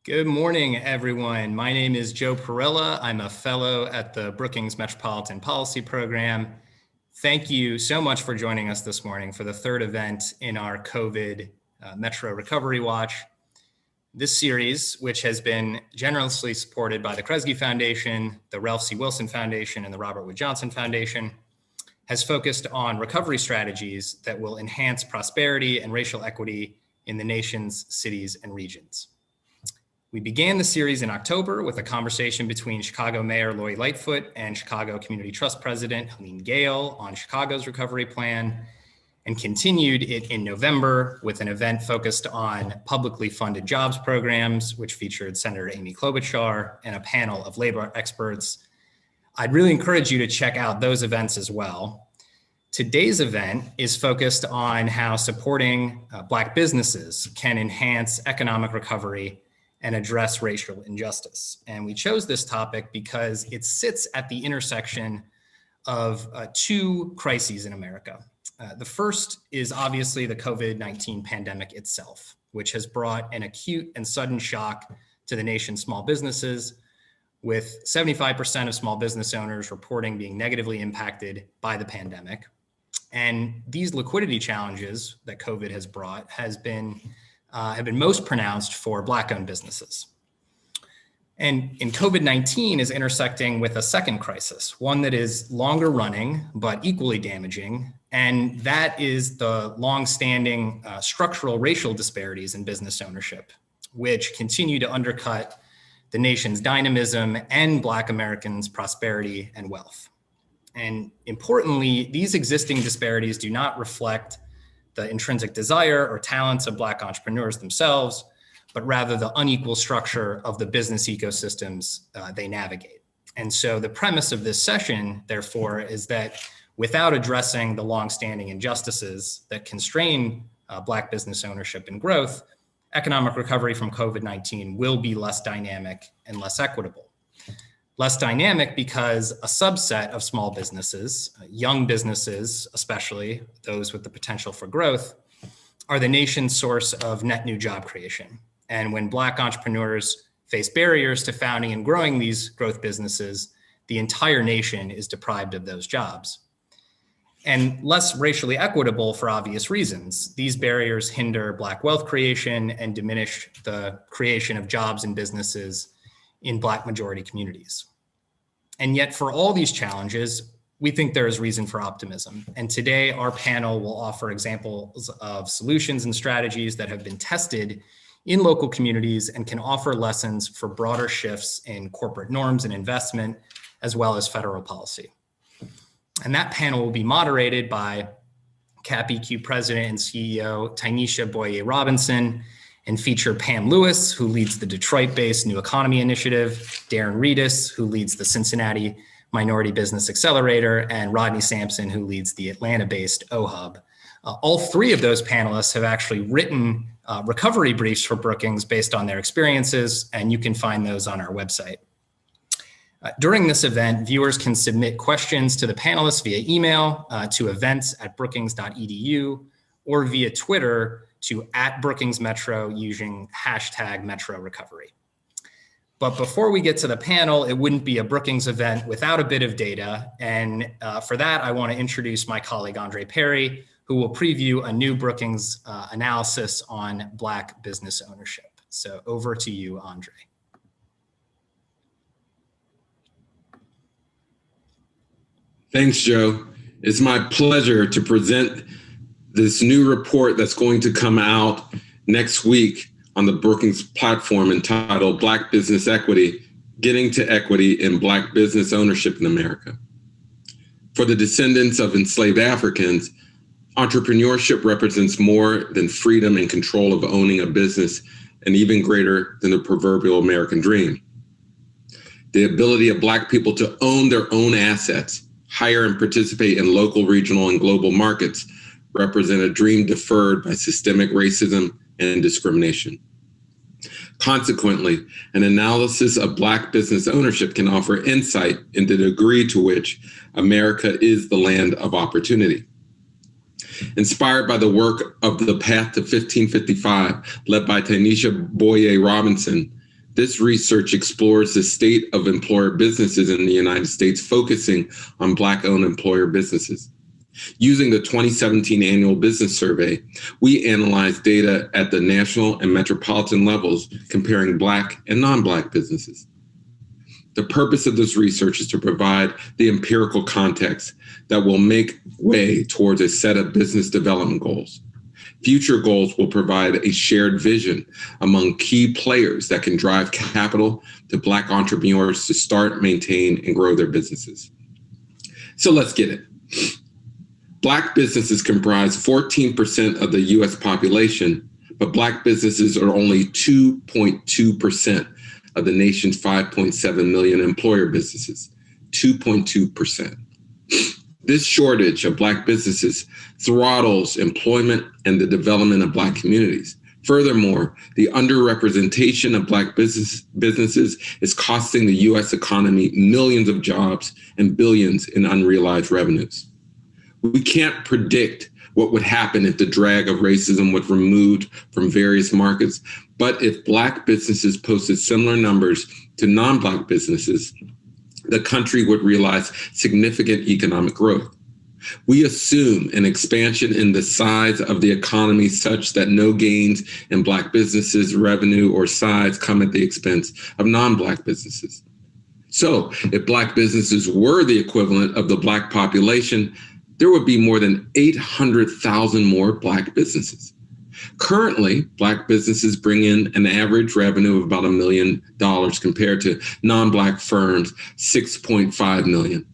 Good morning, everyone. My name is Joe Perella. I'm a fellow at the Brookings Metropolitan Policy Program. Thank you so much for joining us this morning for the third event in our COVID Metro Recovery Watch. This series, which has been generously supported by the Kresge Foundation, the Ralph C. Wilson Foundation, and the Robert Wood Johnson Foundation, has focused on recovery strategies that will enhance prosperity and racial equity in the nation's cities and regions. We began the series in October with a conversation between Chicago Mayor Lori Lightfoot and Chicago Community Trust President Helene Gayle on Chicago's recovery plan, and continued it in November with an event focused on publicly funded jobs programs, which featured Senator Amy Klobuchar and a panel of labor experts. I'd really encourage you to check out those events as well. Today's event is focused on how supporting Black businesses can enhance economic recovery and address racial injustice. And we chose this topic because it sits at the intersection of two crises in America. The first is obviously the COVID-19 pandemic itself, which has brought an acute and sudden shock to the nation's small businesses, with 75% of small business owners reporting being negatively impacted by the pandemic. And these liquidity challenges that COVID has brought have been most pronounced for Black-owned businesses. And COVID-19 is intersecting with a second crisis, one that is longer running, but equally damaging. And that is the longstanding structural racial disparities in business ownership, which continue to undercut the nation's dynamism and Black Americans' prosperity and wealth. And importantly, these existing disparities do not reflect the intrinsic desire or talents of Black entrepreneurs themselves, but rather the unequal structure of the business ecosystems they navigate. And so the premise of this session, therefore, is that without addressing the longstanding injustices that constrain Black business ownership and growth, economic recovery from COVID-19 will be less dynamic and less equitable. Less dynamic because a subset of small businesses, young businesses, especially those with the potential for growth, are the nation's source of net new job creation. And when Black entrepreneurs face barriers to founding and growing these growth businesses, the entire nation is deprived of those jobs. And less racially equitable for obvious reasons. These barriers hinder Black wealth creation and diminish the creation of jobs and businesses in Black majority communities. And yet for all these challenges, we think there is reason for optimism. And today our panel will offer examples of solutions and strategies that have been tested in local communities and can offer lessons for broader shifts in corporate norms and investment, as well as federal policy. And that panel will be moderated by CapEQ President and CEO Tynesha Boye Robinson, and feature Pam Lewis, who leads the Detroit-based New Economy Initiative, Darren Reedus, who leads the Cincinnati Minority Business Accelerator, and Rodney Sampson, who leads the Atlanta-based OHUB. All three of those panelists have actually written recovery briefs for Brookings based on their experiences, and you can find those on our website. During this event, viewers can submit questions to the panelists via email to events@brookings.edu or via Twitter to @BrookingsMetro using #MetroRecovery. But before we get to the panel, it wouldn't be a Brookings event without a bit of data. And for that, I want to introduce my colleague, Andre Perry, who will preview a new Brookings analysis on Black business ownership. So over to you, Andre. Thanks, Joe. It's my pleasure to present this new report that's going to come out next week on the Brookings platform entitled Black Business Equity, Getting to Equity in Black Business Ownership in America. For the descendants of enslaved Africans, entrepreneurship represents more than freedom and control of owning a business, and even greater than the proverbial American dream. The ability of Black people to own their own assets, hire and participate in local, regional, and global markets represent a dream deferred by systemic racism and discrimination. Consequently, an analysis of Black business ownership can offer insight into the degree to which America is the land of opportunity. Inspired by the work of the Path to 1555, led by Tynesha Boye Robinson, This research explores the state of employer businesses in the United States, focusing on Black-owned employer businesses. Using the 2017 Annual Business Survey, we analyzed data at the national and metropolitan levels, comparing Black and non-Black businesses. The purpose of this research is to provide the empirical context that will make way towards a set of business development goals. Future goals will provide a shared vision among key players that can drive capital to Black entrepreneurs to start, maintain, and grow their businesses. So let's get it. Black businesses comprise 14% of the US population, but Black businesses are only 2.2% of the nation's 5.7 million employer businesses, 2.2%. This shortage of Black businesses throttles employment and the development of Black communities. Furthermore, the underrepresentation of Black businesses is costing the US economy millions of jobs and billions in unrealized revenues. We can't predict what would happen if the drag of racism was removed from various markets, but if Black businesses posted similar numbers to non-Black businesses, the country would realize significant economic growth. We assume an expansion in the size of the economy such that no gains in Black businesses' revenue or size come at the expense of non-Black businesses. So if Black businesses were the equivalent of the Black population, there would be more than 800,000 more Black businesses. Currently, Black businesses bring in an average revenue of about $1 million compared to non-Black firms' $6.5 million.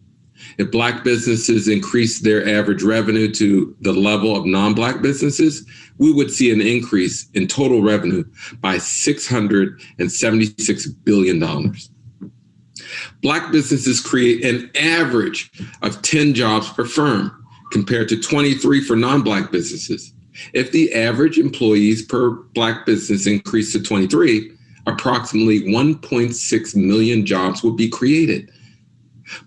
If Black businesses increase their average revenue to the level of non-Black businesses, we would see an increase in total revenue by $676 billion. Black businesses create an average of 10 jobs per firm compared to 23 for non-Black businesses. If the average employees per Black business increased to 23, approximately 1.6 million jobs would be created.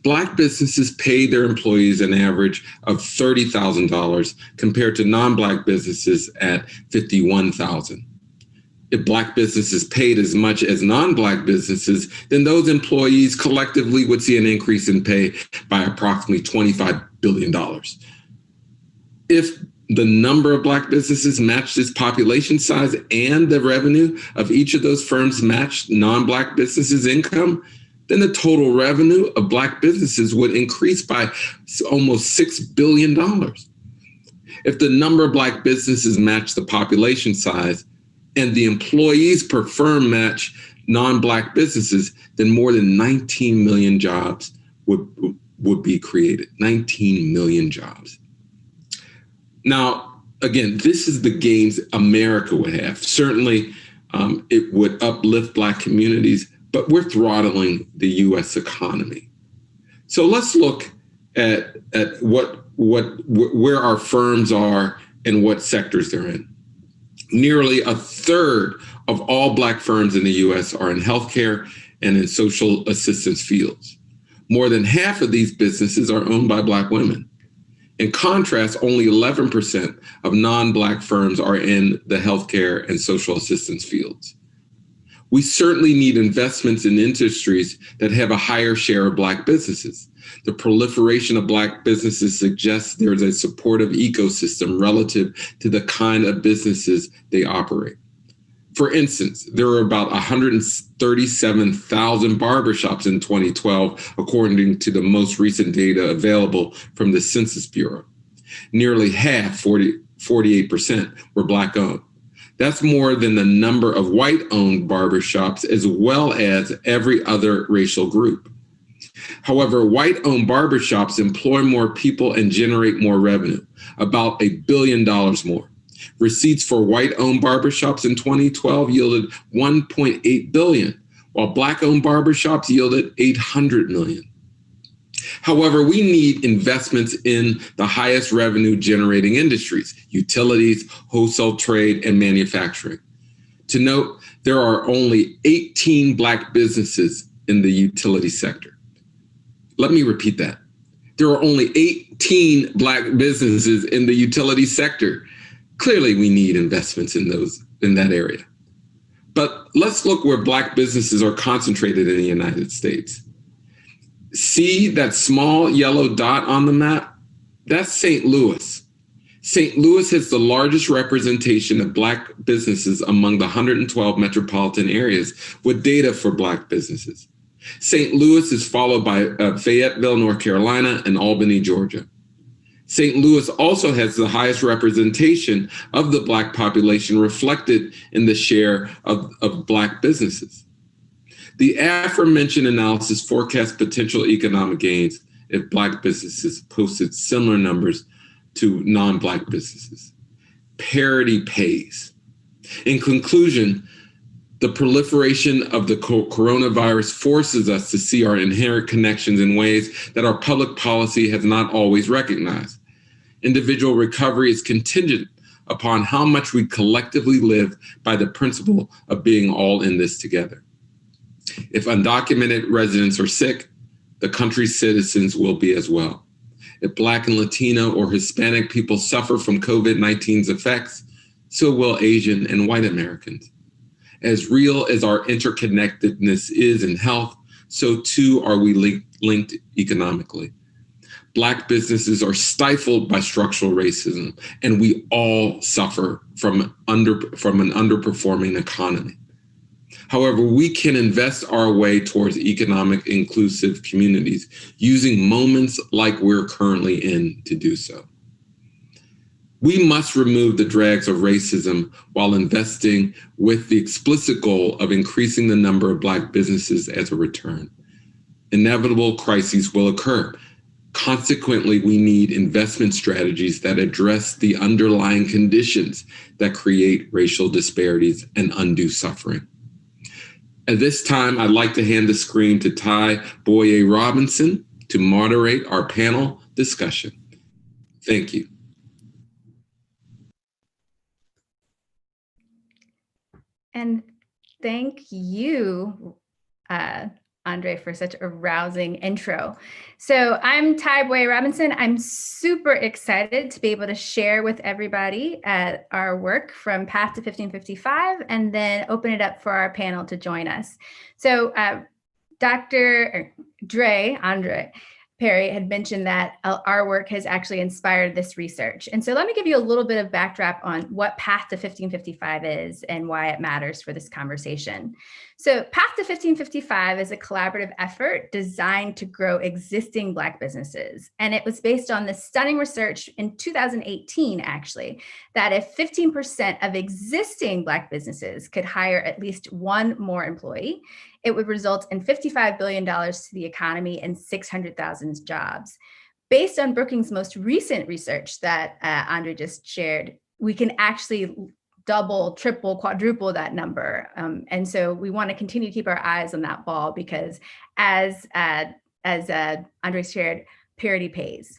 Black businesses pay their employees an average of $30,000 compared to non-Black businesses at $51,000. If Black businesses paid as much as non-Black businesses, then those employees collectively would see an increase in pay by approximately $25 billion. If the number of Black businesses matched its population size and the revenue of each of those firms matched non-Black businesses' income, then the total revenue of Black businesses would increase by almost $6 billion. If the number of Black businesses match the population size and the employees per firm match non-Black businesses, then more than 19 million jobs would be created. 19 million jobs. Now, again, this is the gains America would have. Certainly, it would uplift Black communities, but we're throttling the U.S. economy. So let's look at where our firms are and what sectors they're in. Nearly a third of all Black firms in the U.S. are in healthcare and in social assistance fields. More than half of these businesses are owned by Black women. In contrast, only 11% of non-Black firms are in the healthcare and social assistance fields. We certainly need investments in industries that have a higher share of Black businesses. The proliferation of Black businesses suggests there's a supportive ecosystem relative to the kind of businesses they operate. For instance, there were about 137,000 barbershops in 2012, according to the most recent data available from the Census Bureau. Nearly half, 48%, were Black owned. That's more than the number of white-owned barbershops, as well as every other racial group. However, white-owned barbershops employ more people and generate more revenue, about $1 billion more. Receipts for white-owned barbershops in 2012 yielded $1.8 billion, while Black-owned barbershops yielded $800 million. However, we need investments in the highest revenue generating industries: utilities, wholesale trade, and manufacturing. To note, there are only 18 Black businesses in the utility sector. Let me repeat that. There are only 18 Black businesses in the utility sector. Clearly, we need investments in that area. But let's look where Black businesses are concentrated in the United States. See that small yellow dot on the map? That's St. Louis. St. Louis has the largest representation of Black businesses among the 112 metropolitan areas with data for Black businesses. St. Louis is followed by Fayetteville, North Carolina, and Albany, Georgia. St. Louis also has the highest representation of the Black population reflected in the share of Black businesses. The aforementioned analysis forecasts potential economic gains if Black businesses posted similar numbers to non-Black businesses. Parity pays. In conclusion, the proliferation of the coronavirus forces us to see our inherent connections in ways that our public policy has not always recognized. Individual recovery is contingent upon how much we collectively live by the principle of being all in this together. If undocumented residents are sick, the country's citizens will be as well. If Black and Latino or Hispanic people suffer from COVID-19's effects, so will Asian and white Americans. As real as our interconnectedness is in health, so too are we linked economically. Black businesses are stifled by structural racism, and we all suffer from an underperforming economy. However, we can invest our way towards economic inclusive communities using moments like we're currently in to do so. We must remove the drags of racism while investing with the explicit goal of increasing the number of Black businesses as a return. Inevitable crises will occur. Consequently, we need investment strategies that address the underlying conditions that create racial disparities and undue suffering. At this time, I'd like to hand the screen to Ty Boyer Robinson to moderate our panel discussion. Thank you. And thank you, Andre, for such a rousing intro. So I'm Ty Boyer Robinson. I'm super excited to be able to share with everybody our work from Path to 1555 and then open it up for our panel to join us. So Andre Perry had mentioned that our work has actually inspired this research. And so let me give you a little bit of backdrop on what Path to 1555 is and why it matters for this conversation. So Path to 1555 is a collaborative effort designed to grow existing Black businesses. And it was based on this stunning research in 2018, actually, that if 15% of existing Black businesses could hire at least one more employee, it would result in $55 billion to the economy and 600,000 jobs. Based on Brookings' most recent research that Andre just shared, we can actually double, triple, quadruple that number. And so we want to continue to keep our eyes on that ball because as Andre shared, parity pays.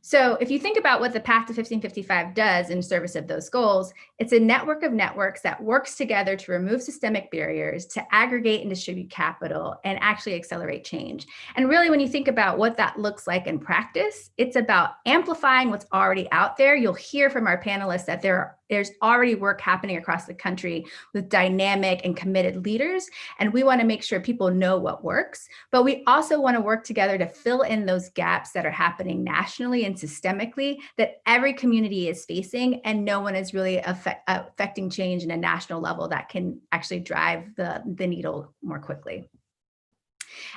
So if you think about what the Path to 1555 does in service of those goals, it's a network of networks that works together to remove systemic barriers, to aggregate and distribute capital, and actually accelerate change. And really, when you think about what that looks like in practice, it's about amplifying what's already out there. You'll hear from our panelists that there's already work happening across the country with dynamic and committed leaders. And we want to make sure people know what works, but we also want to work together to fill in those gaps that are happening nationally and systemically that every community is facing, and no one is really affecting change in a national level that can actually drive the needle more quickly.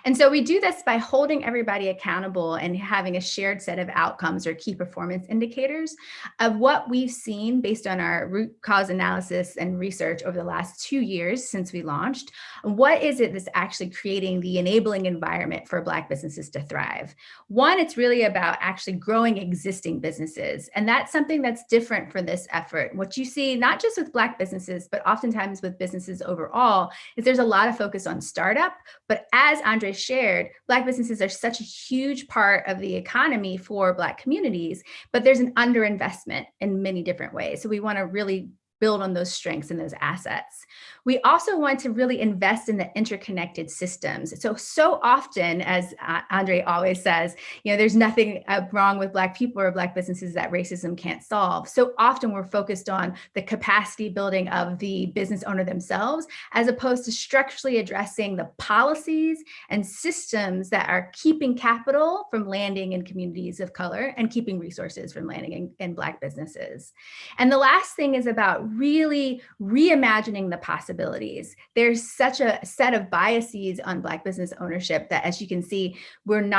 And so we do this by holding everybody accountable and having a shared set of outcomes or key performance indicators of what we've seen based on our root cause analysis and research over the last 2 years since we launched. What is it that's actually creating the enabling environment for Black businesses to thrive? One, it's really about actually growing existing businesses. And that's something that's different for this effort. What you see, not just with Black businesses, but oftentimes with businesses overall, is there's a lot of focus on startup, but as Andre shared, Black businesses are such a huge part of the economy for Black communities, but there's an underinvestment in many different ways. So we want to really build on those strengths and those assets. We also want to really invest in the interconnected systems. So often, as Andre always says, there's nothing wrong with Black people or Black businesses that racism can't solve. So often we're focused on the capacity building of the business owner themselves, as opposed to structurally addressing the policies and systems that are keeping capital from landing in communities of color and keeping resources from landing in Black businesses. And the last thing is about really reimagining the possibilities. There's such a set of biases on Black business ownership that, as you can see, we're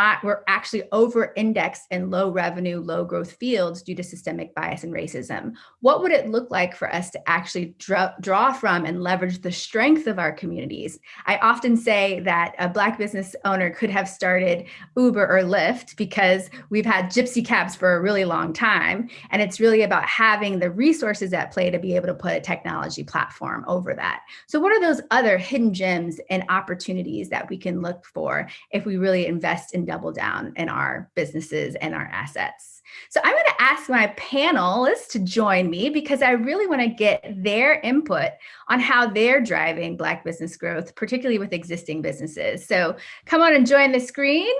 actually over-indexed in low revenue, low growth fields due to systemic bias and racism. What would it look like for us to actually draw from and leverage the strength of our communities? I often say that a Black business owner could have started Uber or Lyft because we've had gypsy cabs for a really long time. And it's really about having the resources at play to be able to put a technology platform over that. So what are those other hidden gems and opportunities that we can look for if we really invest and double down in our businesses and our assets? So I'm going to ask my panelists to join me because I really want to get their input on how they're driving Black business growth, particularly with existing businesses. So come on and join the screen,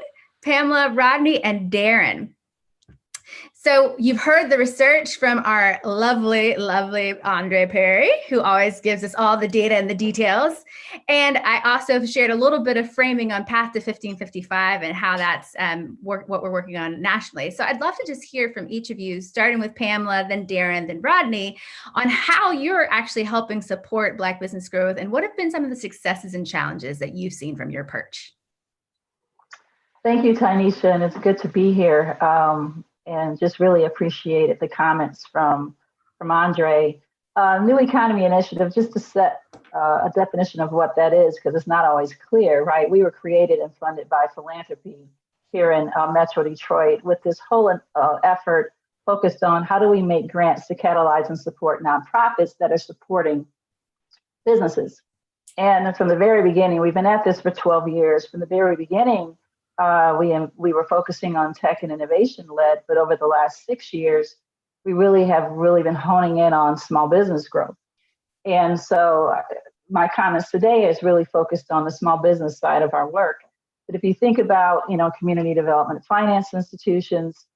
Pamela, Rodney, and Darren. So you've heard the research from our lovely, lovely Andre Perry, who always gives us all the data and the details. And I also shared a little bit of framing on Path to 1555 and how that's what we're working on nationally. So I'd love to just hear from each of you, starting with Pamela, then Darren, then Rodney, on how you're actually helping support Black business growth and what have been some of the successes and challenges that you've seen from your perch. Thank you, Tynesha, and it's good to be here. And just really appreciated the comments from Andre. New Economy Initiative, just to set a definition of what that is, because it's not always clear, right? We were created and funded by philanthropy here in Metro Detroit with this whole effort focused on how do we make grants to catalyze and support nonprofits that are supporting businesses. And from the very beginning, we've been at this for 12 years. From the very beginning, we were focusing on tech and innovation led, but over the last 6 years, we have been honing in on small business growth. And so my comments today is really focused on the small business side of our work. But if you think about, community development finance institutions,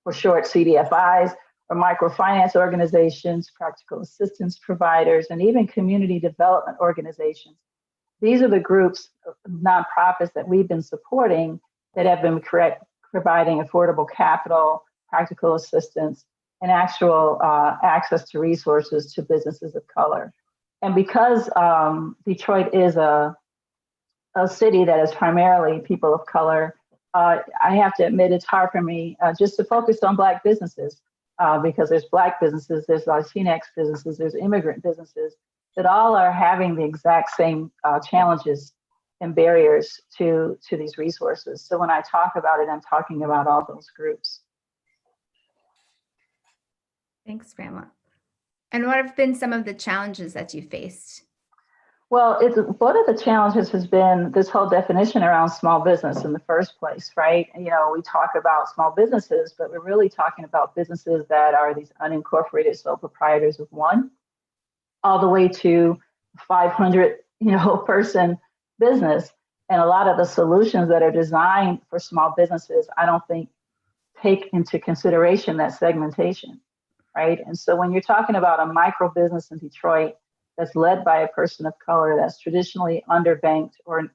for short CDFIs, or microfinance organizations, practical assistance providers, and even community development organizations, these are the groups of nonprofits that we've been supporting that have been providing affordable capital, practical assistance, and actual access to resources to businesses of color. And because Detroit is a city that is primarily people of color, I have to admit it's hard for me just to focus on Black businesses because there's Black businesses, there's Latinx businesses, there's immigrant businesses, that all are having the exact same challenges and barriers to these resources. So when I talk about it, I'm talking about all those groups. Thanks, Pamela. And what have been some of the challenges that you faced? Well, one of the challenges has been this whole definition around small business in the first place, right? We talk about small businesses, but we're really talking about businesses that are these unincorporated sole proprietors of one, all the way to 500, person business. And a lot of the solutions that are designed for small businesses, I don't think take into consideration that segmentation, right? And so when you're talking about a micro business in Detroit that's led by a person of color that's traditionally underbanked or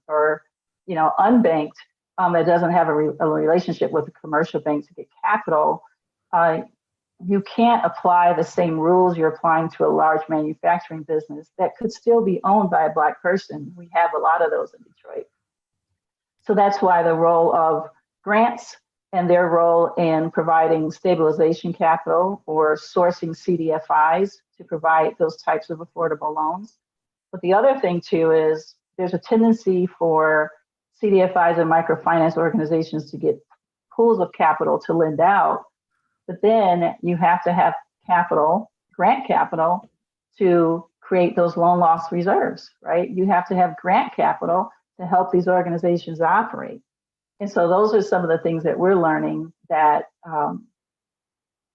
unbanked, that doesn't have a relationship with a commercial bank to get capital, you can't apply the same rules you're applying to a large manufacturing business that could still be owned by a Black person. We have a lot of those in Detroit. So that's why the role of grants and their role in providing stabilization capital or sourcing CDFIs to provide those types of affordable loans. But the other thing too is there's a tendency for CDFIs and microfinance organizations to get pools of capital to lend out. But then you have to have capital, grant capital, to create those loan loss reserves, right? You have to have grant capital to help these organizations operate. And so those are some of the things that we're learning that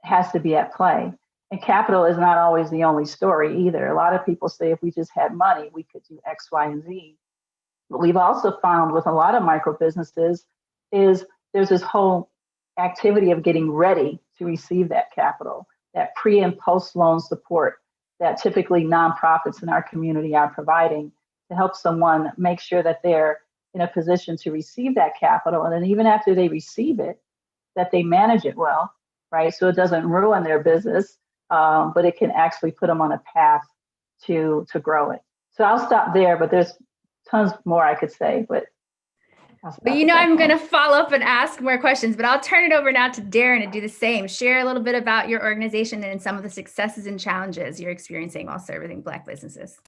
has to be at play. And capital is not always the only story either. A lot of people say if we just had money, we could do X, Y, and Z. What we've also found with a lot of micro businesses is there's this whole activity of getting ready to receive that capital, that pre and post loan support that typically nonprofits in our community are providing to help someone make sure that they're in a position to receive that capital. And then even after they receive it, that they manage it well, right? So it doesn't ruin their business, but it can actually put them on a path to grow it. So I'll stop there, but there's tons more I could say, but well, I'm going to follow up and ask more questions, but I'll turn it over now to Darren to do the same. Share a little bit about your organization and some of the successes and challenges you're experiencing while serving Black businesses.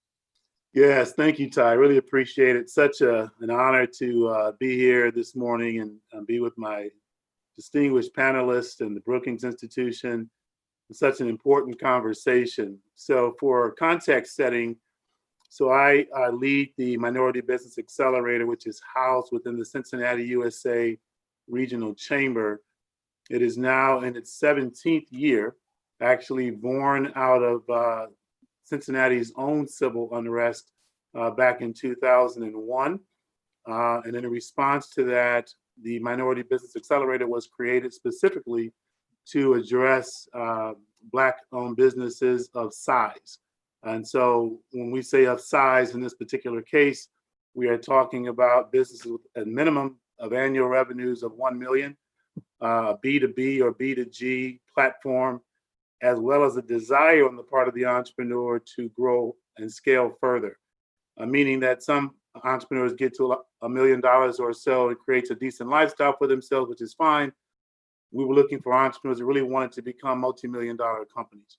Yes, thank you, Ty. Really appreciate it. Such an honor to be here this morning and be with my distinguished panelists and the Brookings Institution. It's such an important conversation. So for context setting, so I lead the Minority Business Accelerator, which is housed within the Cincinnati, USA Regional Chamber. It is now in its 17th year, actually born out of Cincinnati's own civil unrest back in 2001. And in response to that, the Minority Business Accelerator was created specifically to address Black-owned businesses of size. And so when we say of size in this particular case, we are talking about businesses with a minimum of annual revenues of 1 million, B2B or B2G platform, as well as a desire on the part of the entrepreneur to grow and scale further, meaning that some entrepreneurs get to $1 million or so. It creates a decent lifestyle for themselves, which is fine. We were looking for entrepreneurs that really wanted to become multi-million-dollar companies.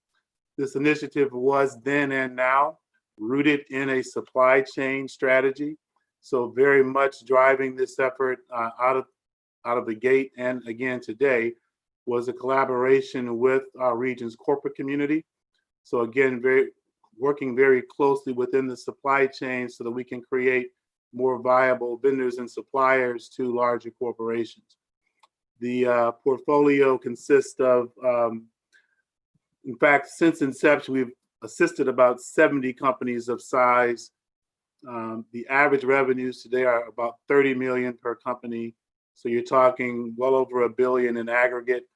This initiative was then and now rooted in a supply chain strategy. So very much driving this effort out of the gate, and again today, was a collaboration with our region's corporate community. So again, working very closely within the supply chain so that we can create more viable vendors and suppliers to larger corporations. The portfolio consists of, in fact, since inception, we've assisted about 70 companies of size. The average revenues today are about 30 million per company. So you're talking well over $1 billion in aggregate.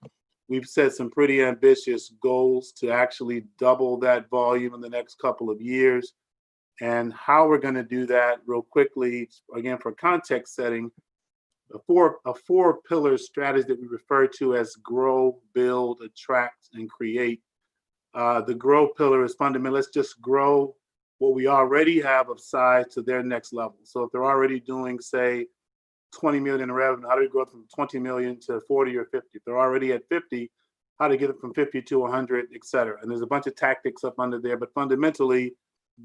We've set some pretty ambitious goals to actually double that volume in the next couple of years. And how we're going to do that real quickly, again, for context setting, a four pillar strategy that we refer to as grow, build, attract, and create. The grow pillar is fundamental. Let's just grow what we already have of size to their next level. So if they're already doing, say, 20 million in revenue, how do we grow from 20 million to 40 or 50? If they're already at 50, how to get it from 50 to 100, et cetera. And there's a bunch of tactics up under there, but fundamentally,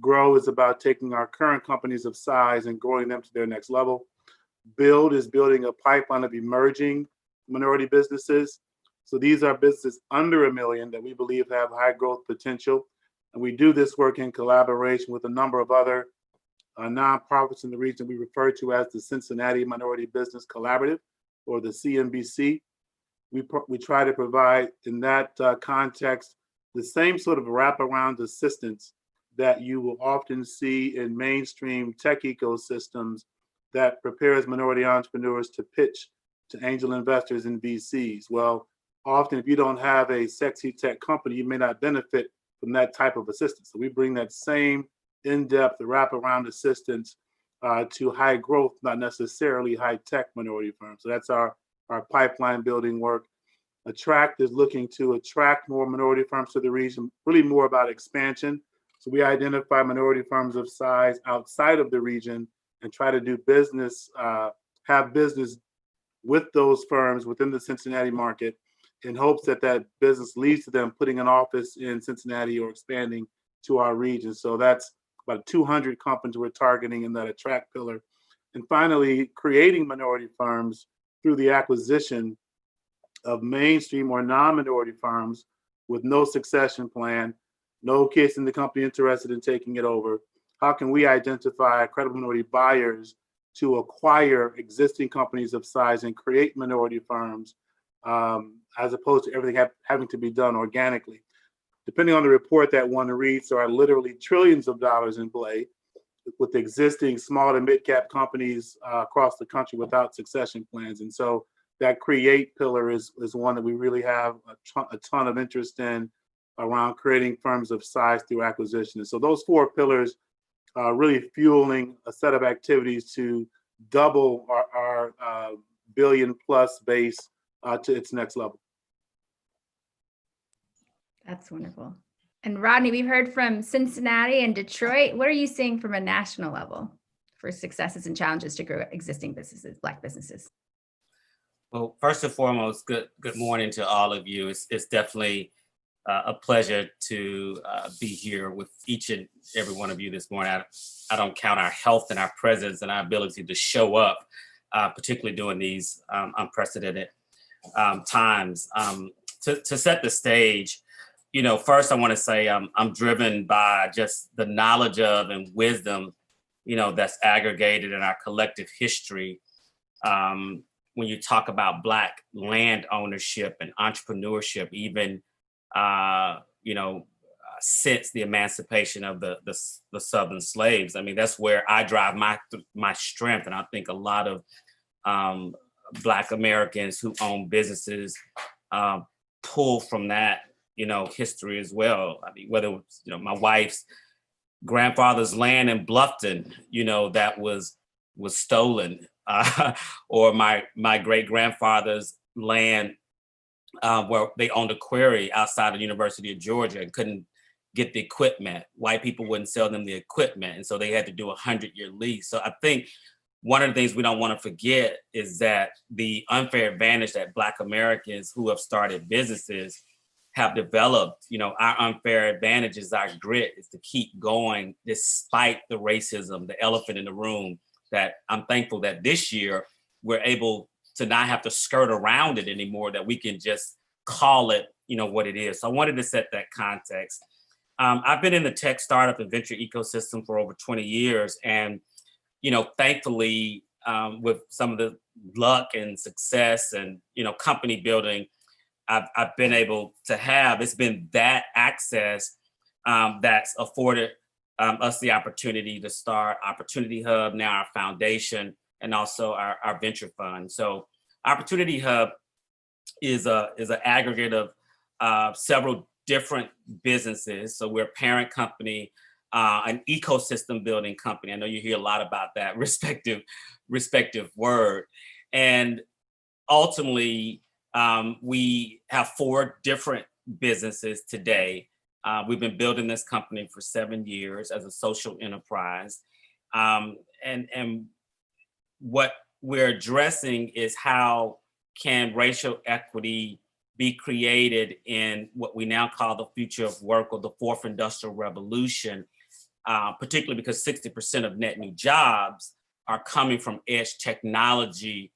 grow is about taking our current companies of size and growing them to their next level. Build is building a pipeline of emerging minority businesses. So these are businesses under $1 million that we believe have high growth potential. And we do this work in collaboration with a number of other nonprofits in the region we refer to as the Cincinnati Minority Business Collaborative, or the CMBC. We try to provide in that context the same sort of wraparound assistance that you will often see in mainstream tech ecosystems that prepares minority entrepreneurs to pitch to angel investors and VCs. Well, often if you don't have a sexy tech company, you may not benefit from that type of assistance. So we bring that same in-depth wraparound assistance to high growth, not necessarily high tech minority firms. So that's our pipeline building work. Attract is looking to attract more minority firms to the region, really more about expansion. So we identify minority firms of size outside of the region and try to do business, have business with those firms within the Cincinnati market in hopes that that business leads to them putting an office in Cincinnati or expanding to our region. So that's about 200 companies we're targeting in that attract pillar. And finally, creating minority firms through the acquisition of mainstream or non-minority firms with no succession plan, no kids in the company interested in taking it over. How can we identify credible minority buyers to acquire existing companies of size and create minority firms as opposed to everything having to be done organically? depending on the report that one reads, there are literally trillions of dollars in play with existing small to mid-cap companies across the country without succession plans. And so that create pillar is one that we really have a ton of interest in around creating firms of size through acquisition. And so those four pillars are really fueling a set of activities to double our billion plus base to its next level. That's wonderful. And Rodney, we've heard from Cincinnati and Detroit. What are you seeing from a national level for successes and challenges to grow existing businesses, Black businesses? Well, first and foremost, good morning to all of you. It's definitely a pleasure to be here with each and every one of you this morning. I don't count our health and our presence and our ability to show up, particularly during these unprecedented times. To set the stage, first I want to say I'm driven by just the knowledge of and wisdom, that's aggregated in our collective history. When you talk about Black land ownership and entrepreneurship, even since the emancipation of the Southern slaves. I mean, that's where I drive my strength, and I think a lot of Black Americans who own businesses pull from that, history as well. I mean, whether it's, my wife's grandfather's land in Bluffton, that was stolen, or my great grandfather's land where they owned a quarry outside of the University of Georgia and couldn't get the equipment. White people wouldn't sell them the equipment, and so they had to do a 100-year lease. So I think one of the things we don't want to forget is that the unfair advantage that Black Americans who have started businesses have developed, our unfair advantage is our grit, is to keep going despite the racism, the elephant in the room, that I'm thankful that this year we're able to not have to skirt around it anymore, that we can just call it, what it is. So I wanted to set that context. I've been in the tech startup and venture ecosystem for over 20 years. And, thankfully, with some of the luck and success and, company building, I've been able to have, it's been that access that's afforded us the opportunity to start Opportunity Hub, now our foundation, and also our venture fund. So Opportunity Hub is an aggregate of several different businesses. So we're a parent company, an ecosystem building company. I know you hear a lot about that respective word. And ultimately, we have 4 different businesses today. We've been building this company for 7 years as a social enterprise. And what we're addressing is how can racial equity be created in what we now call the future of work, or the 4th industrial revolution, particularly because 60% of net new jobs are coming from edge technology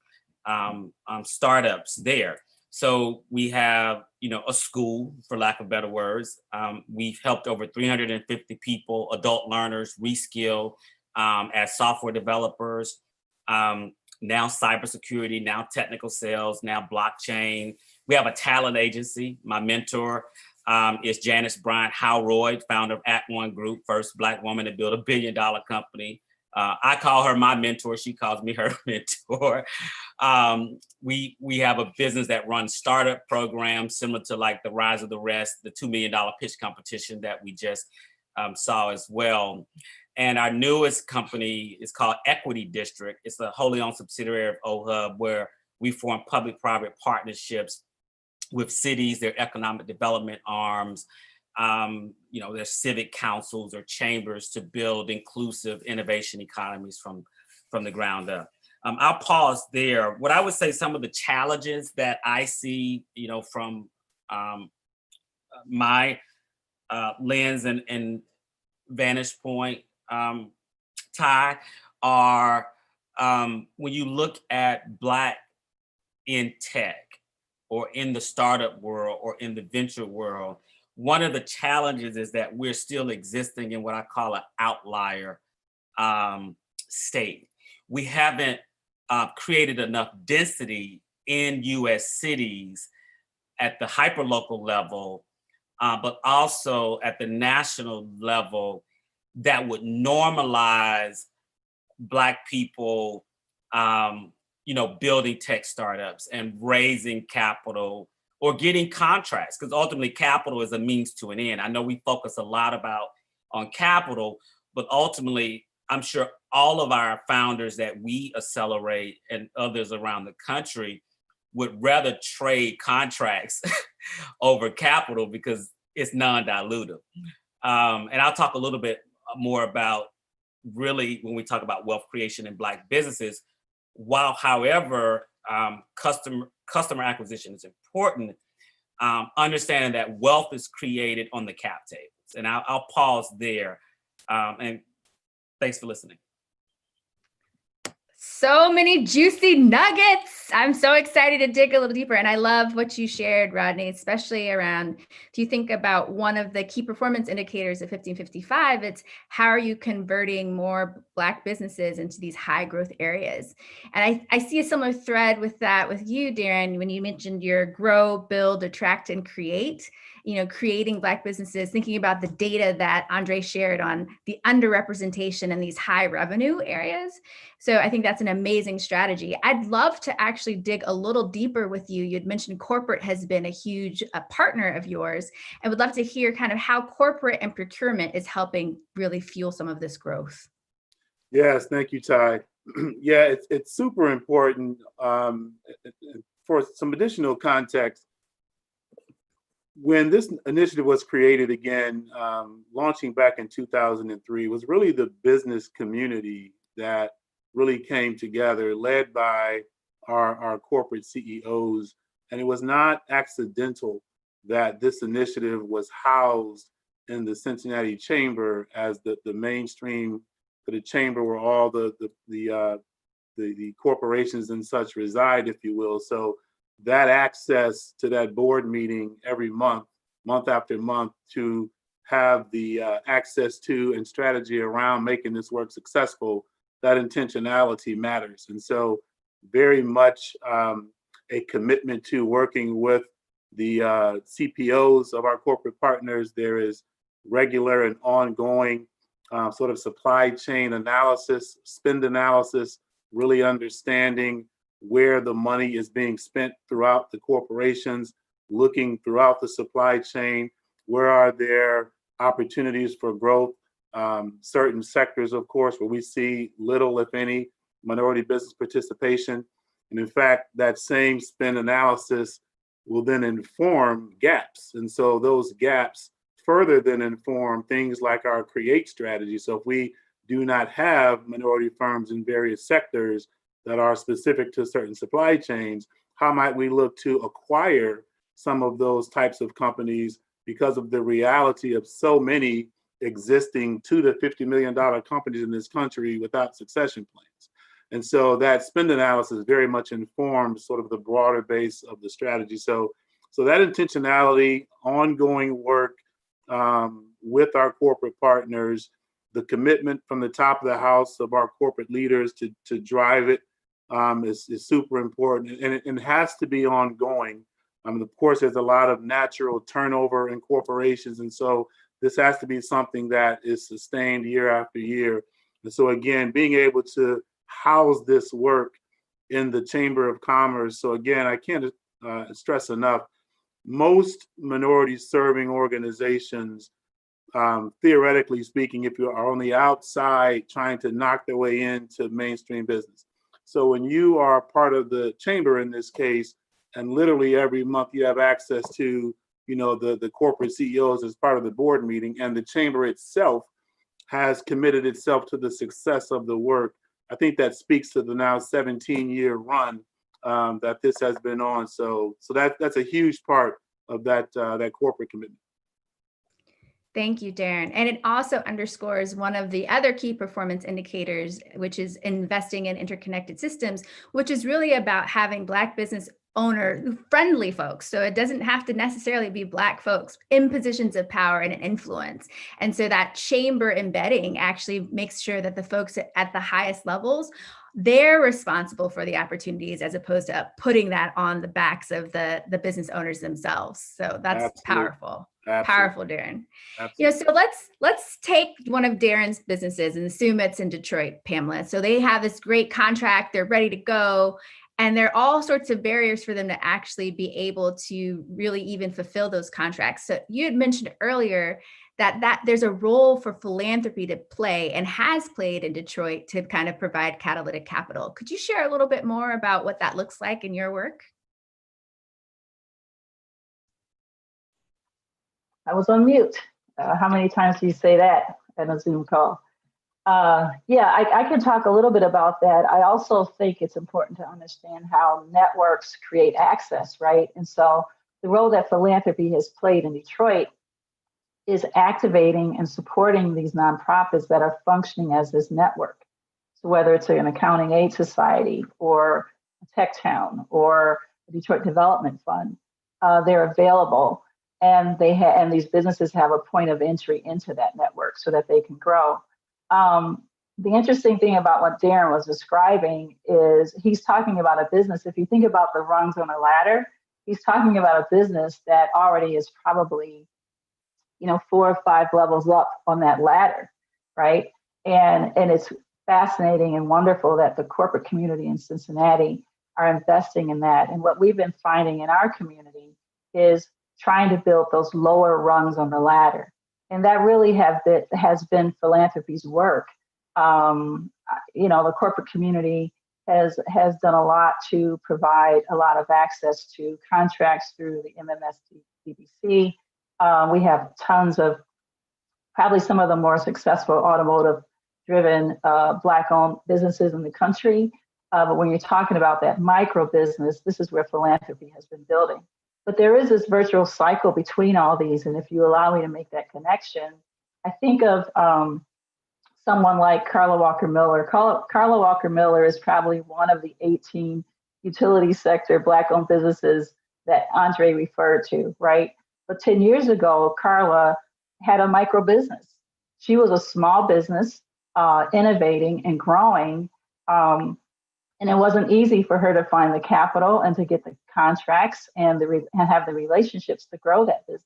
startups there. So we have, a school, for lack of better words. We've helped over 350 people, adult learners, reskill as software developers, now cybersecurity, now technical sales, now blockchain. We have a talent agency. My mentor is Janice Bryant Howroyd, founder of Act One Group, first Black woman to build $1 billion company. I call her my mentor. She calls me her mentor. We have a business that runs startup programs similar to like the Rise of the Rest, the $2 million pitch competition that we just saw as well. And our newest company is called Equity District. It's a wholly owned subsidiary of OHUB, where we form public-private partnerships with cities, their economic development arms, their civic councils or chambers, to build inclusive innovation economies from the ground up. I'll pause there. What I would say, some of the challenges that I see, from my lens and vantage point, Ty, are when you look at Black in tech, or in the startup world, or in the venture world, one of the challenges is that we're still existing in what I call an outlier state. We haven't created enough density in US cities at the hyperlocal level but also at the national level that would normalize Black people, building tech startups and raising capital or getting contracts, because ultimately capital is a means to an end. I know we focus a lot on capital, but ultimately, I'm sure all of our founders that we accelerate and others around the country would rather trade contracts over capital because it's non-dilutive. And I'll talk a little bit more about really when we talk about wealth creation in Black businesses, while however customer acquisition is important, understanding that wealth is created on the cap tables. And I'll pause there. And thanks for listening. So many juicy nuggets. I'm so excited to dig a little deeper. And I love what you shared, Rodney, especially around, if you think about one of the key performance indicators of 1555, it's how are you converting more Black businesses into these high growth areas? And I see a similar thread with that with you, Darren, when you mentioned your grow, build, attract, and create. Creating Black businesses, thinking about the data that Andre shared on the underrepresentation in these high revenue areas. So I think that's an amazing strategy. I'd love to actually dig a little deeper with you. You'd mentioned corporate has been a huge partner of yours. I would love to hear kind of how corporate and procurement is helping really fuel some of this growth. Yes, thank you, Ty. Yeah, it's super important. For some additional context, when this initiative was created again, launching back in 2003, was really the business community that really came together, led by our corporate CEOs. And it was not accidental that this initiative was housed in the Cincinnati Chamber as the mainstream for the chamber where all the corporations and such reside, if you will. So that access to that board meeting every month after month, to have the access to and strategy around making this work successful, that intentionality matters. And so very much a commitment to working with the CPOs of our corporate partners. There is regular and ongoing sort of supply chain analysis, spend analysis, really understanding where the money is being spent throughout the corporations, looking throughout the supply chain, where are there opportunities for growth, certain sectors, of course, where we see little, if any, minority business participation. And in fact, that same spend analysis will then inform gaps. And so those gaps further then inform things like our create strategy. So if we do not have minority firms in various sectors that are specific to certain supply chains, how might we look to acquire some of those types of companies because of the reality of so many existing $2 to $50 million companies in this country without succession plans? And so that spend analysis very much informs sort of the broader base of the strategy. So that intentionality, ongoing work with our corporate partners, the commitment from the top of the house of our corporate leaders to drive it is super important, and it has to be ongoing. Of course, there's a lot of natural turnover in corporations, and so this has to be something that is sustained year after year. And so again, being able to house this work in the Chamber of Commerce. So again, I can't stress enough, most minority serving organizations, theoretically speaking, if you are on the outside trying to knock their way into mainstream business. So when you are part of the chamber in this case, and literally every month you have access to, the corporate CEOs as part of the board meeting, and the chamber itself has committed itself to the success of the work, I think that speaks to the now 17-year run that this has been on. So that's a huge part of that corporate commitment. Thank you, Darren. And it also underscores one of the other key performance indicators, which is investing in interconnected systems, which is really about having Black business owner-friendly folks. So it doesn't have to necessarily be Black folks in positions of power and influence. And so that chamber embedding actually makes sure that the folks at the highest levels, they're responsible for the opportunities, as opposed to putting that on the backs of the business owners themselves. So that's Absolutely. powerful. Absolutely. Powerful, Darren. Absolutely. So let's take one of Darren's businesses and assume it's in Detroit, Pamela. So they have this great contract, they're ready to go, and there are all sorts of barriers for them to actually be able to really even fulfill those contracts. So you had mentioned earlier that there's a role for philanthropy to play and has played in Detroit to kind of provide catalytic capital. Could you share a little bit more about what that looks like in your work? I was on mute. How many times do you say that in a Zoom call? I can talk a little bit about that. I also think it's important to understand how networks create access, right? And so the role that philanthropy has played in Detroit is activating and supporting these nonprofits that are functioning as this network. So whether it's an accounting aid society or a tech town or a Detroit Development Fund, they're available, and and these businesses have a point of entry into that network so that they can grow. The interesting thing about what Darren was describing is he's talking about a business. If you think about the rungs on a ladder, he's talking about a business that already is probably 4 or 5 levels up on that ladder, right? And it's fascinating and wonderful that the corporate community in Cincinnati are investing in that. And what we've been finding in our community is trying to build those lower rungs on the ladder. And that really has been philanthropy's work. The corporate community has done a lot to provide a lot of access to contracts through the MMSDBC. We have tons of probably some of the more successful automotive-driven Black-owned businesses in the country. But when you're talking about that micro business, this is where philanthropy has been building. But there is this virtual cycle between all these. And if you allow me to make that connection, I think of someone like Carla Walker Miller. Carla Walker Miller is probably one of the 18 utility sector Black-owned businesses that Andre referred to, right? But 10 years ago, Carla had a micro business. She was a small business, innovating and growing. And it wasn't easy for her to find the capital and to get the contracts and have the relationships to grow that business.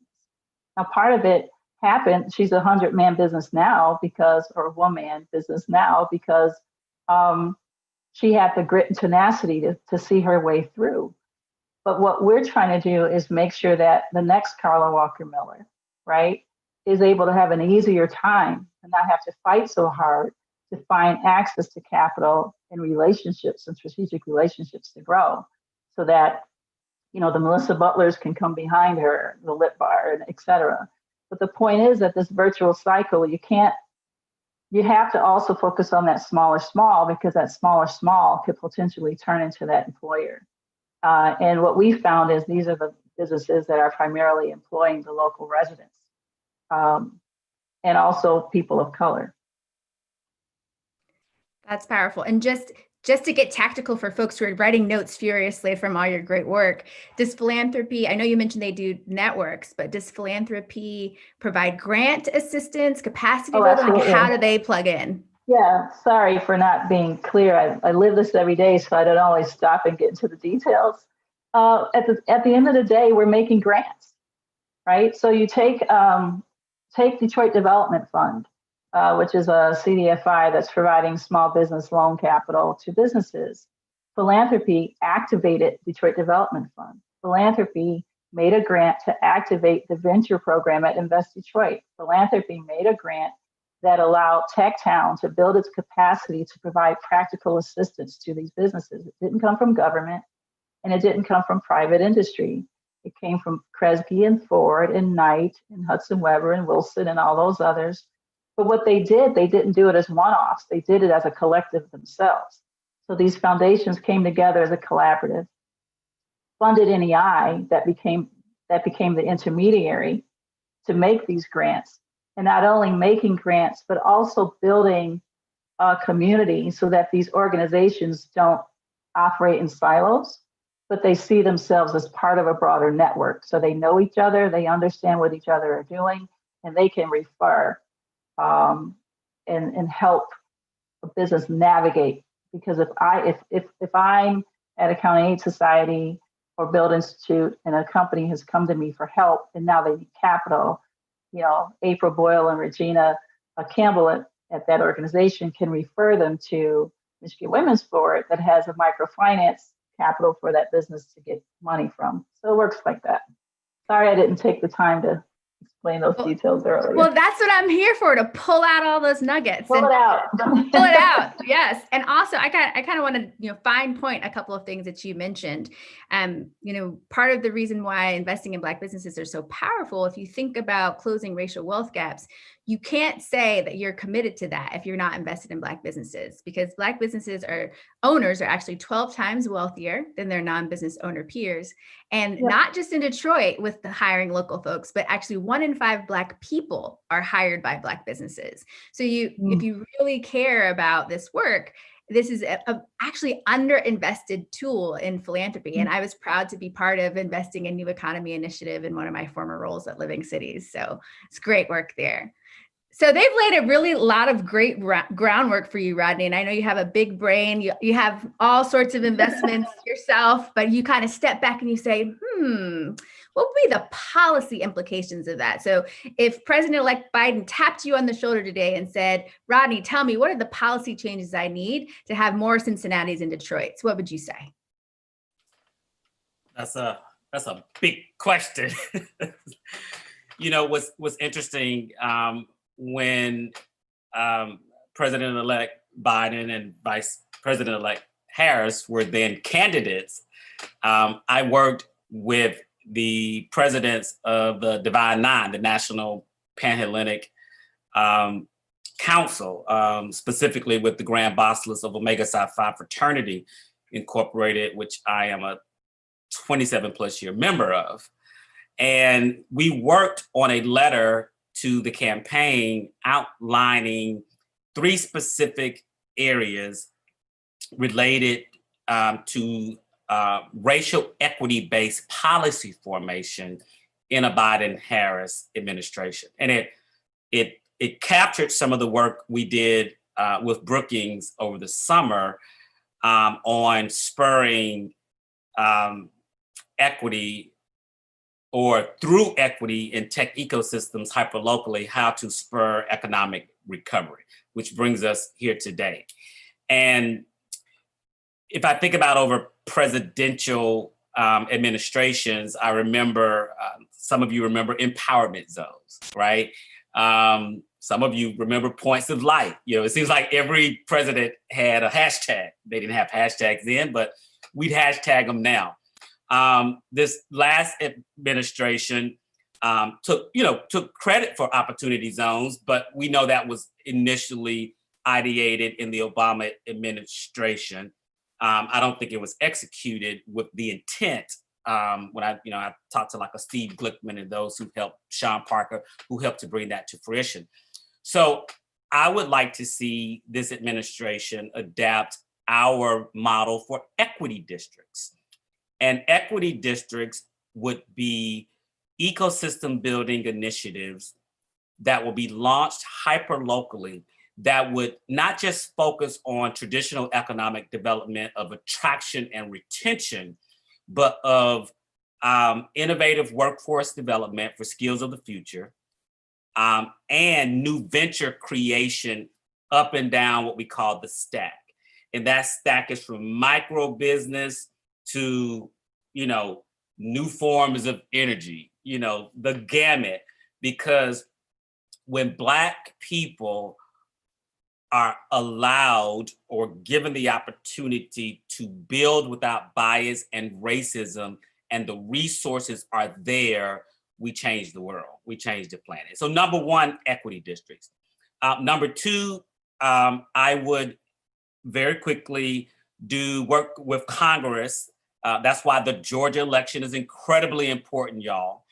Now, part of it happened. She's a 100-man business now or one-man business now because she had the grit and tenacity to see her way through. But what we're trying to do is make sure that the next Carla Walker Miller, right, is able to have an easier time and not have to fight so hard to find access to capital and relationships and strategic relationships to grow so that, the Melissa Butlers can come behind her, the Lip Bar, and et cetera. But the point is that this virtual cycle, you have to also focus on that smaller small because that smaller small could potentially turn into that employer. And what we found is these are the businesses that are primarily employing the local residents and also people of color. That's powerful. And just to get tactical for folks who are writing notes furiously from all your great work, does philanthropy, I know you mentioned they do networks, but does philanthropy provide grant assistance, capacity building? Absolutely. How do they plug in? Yeah, sorry for not being clear. I live this every day, so I don't always stop and get into the details. At the end of the day, we're making grants, right? So you take Detroit Development Fund, which is a CDFI that's providing small business loan capital to businesses. Philanthropy activated Detroit Development Fund. Philanthropy made a grant to activate the venture program at Invest Detroit. Philanthropy made a grant that allowed Tech Town to build its capacity to provide practical assistance to these businesses. It didn't come from government and it didn't come from private industry. It came from Kresge and Ford and Knight and Hudson Weber and Wilson and all those others. But what they didn't do it as one-offs. They did it as a collective themselves. So these foundations came together as a collaborative, funded NEI that became the intermediary to make these grants. And not only making grants, but also building a community so that these organizations don't operate in silos, but they see themselves as part of a broader network. So they know each other, they understand what each other are doing, and they can refer and help a business navigate. Because if I'm at a county aid society or Build Institute, and a company has come to me for help, and now they need capital, April Boyle and Regina Campbell at that organization can refer them to Michigan Women's Board that has a microfinance capital for that business to get money from. So it works like that. Sorry, I didn't take the time to explain those details earlier. Well, that's what I'm here for, to pull out all those nuggets. Pull it out. Pull it out. Yes. And also I kind of want to, fine point a couple of things that you mentioned. Part of the reason why investing in Black businesses are so powerful, if you think about closing racial wealth gaps, you can't say that you're committed to that if you're not invested in Black businesses, because Black businesses owners are actually 12 times wealthier than their non-business owner peers. And not just in Detroit with the hiring local folks, but actually 1 in 5 Black people are hired by Black businesses. So if you really care about this work, this is a actually underinvested tool in philanthropy. And I was proud to be part of investing in New Economy Initiative in one of my former roles at Living Cities. So it's great work there. So they've laid a lot of great groundwork for you, Rodney. And I know you have a big brain. You have all sorts of investments yourself, but you kind of step back and you say, what would be the policy implications of that? So if President-elect Biden tapped you on the shoulder today and said, Rodney, tell me, what are the policy changes I need to have more Cincinnatis in Detroit? So what would you say? That's a big question. What's interesting, when President-elect Biden and Vice President-elect Harris were then candidates, I worked with the presidents of the Divine Nine, the National Panhellenic Council, specifically with the Grand Basileus of Omega Psi Phi Fraternity Incorporated, which I am a 27 plus year member of. And we worked on a letter to the campaign outlining 3 specific areas related to racial equity-based policy formation in a Biden-Harris administration. And it captured some of the work we did with Brookings over the summer on spurring equity, or through equity in tech ecosystems hyperlocally, how to spur economic recovery, which brings us here today. And if I think about over presidential administrations, I remember, some of you remember empowerment zones, right? Some of you remember points of light. It seems like every president had a hashtag. They didn't have hashtags then, but we'd hashtag them now. This last administration took credit for opportunity zones, but we know that was initially ideated in the Obama administration. I don't think it was executed with the intent. When I talked to like a Steve Glickman and those who helped, Sean Parker, who helped to bring that to fruition. So I would like to see this administration adapt our model for equity districts. And equity districts would be ecosystem building initiatives that will be launched hyper-locally that would not just focus on traditional economic development of attraction and retention, but of innovative workforce development for skills of the future, and new venture creation up and down what we call the stack. And that stack is from micro business to, new forms of energy, the gamut, because when Black people are allowed or given the opportunity to build without bias and racism, and the resources are there, we change the world, we change the planet. So number 1, equity districts. Number 2, I would very quickly do work with Congress. That's why the Georgia election is incredibly important, y'all.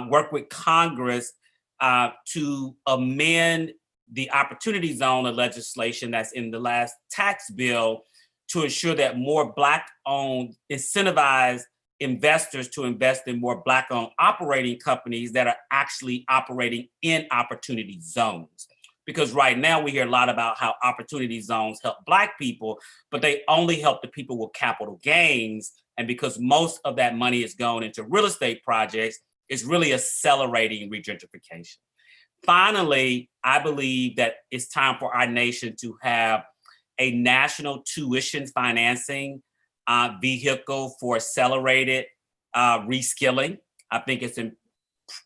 Work with Congress to amend the opportunity zone of legislation that's in the last tax bill to ensure that more Black-owned, incentivize investors to invest in more Black-owned operating companies that are actually operating in opportunity zones. Because right now we hear a lot about how opportunity zones help Black people, but they only help the people with capital gains. And because most of that money is going into real estate projects, it's really accelerating regentrification. Finally, I believe that it's time for our nation to have a national tuition financing vehicle for accelerated reskilling. I think it's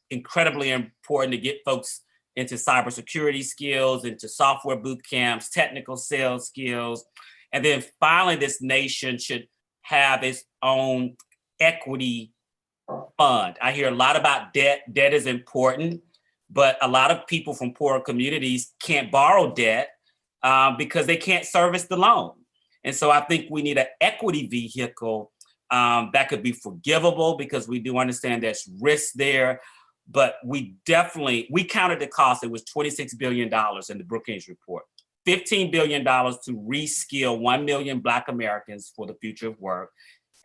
incredibly important to get folks into cybersecurity skills, into software boot camps, technical sales skills. And then finally, this nation should have its own equity fund. I hear a lot about debt. Debt is important, but a lot of people from poor communities can't borrow debt because they can't service the loan. And so I think we need an equity vehicle that could be forgivable, because we do understand there's risk there. But we counted the cost. It was $26 billion in the Brookings report. $15 billion to reskill 1 million Black Americans for the future of work,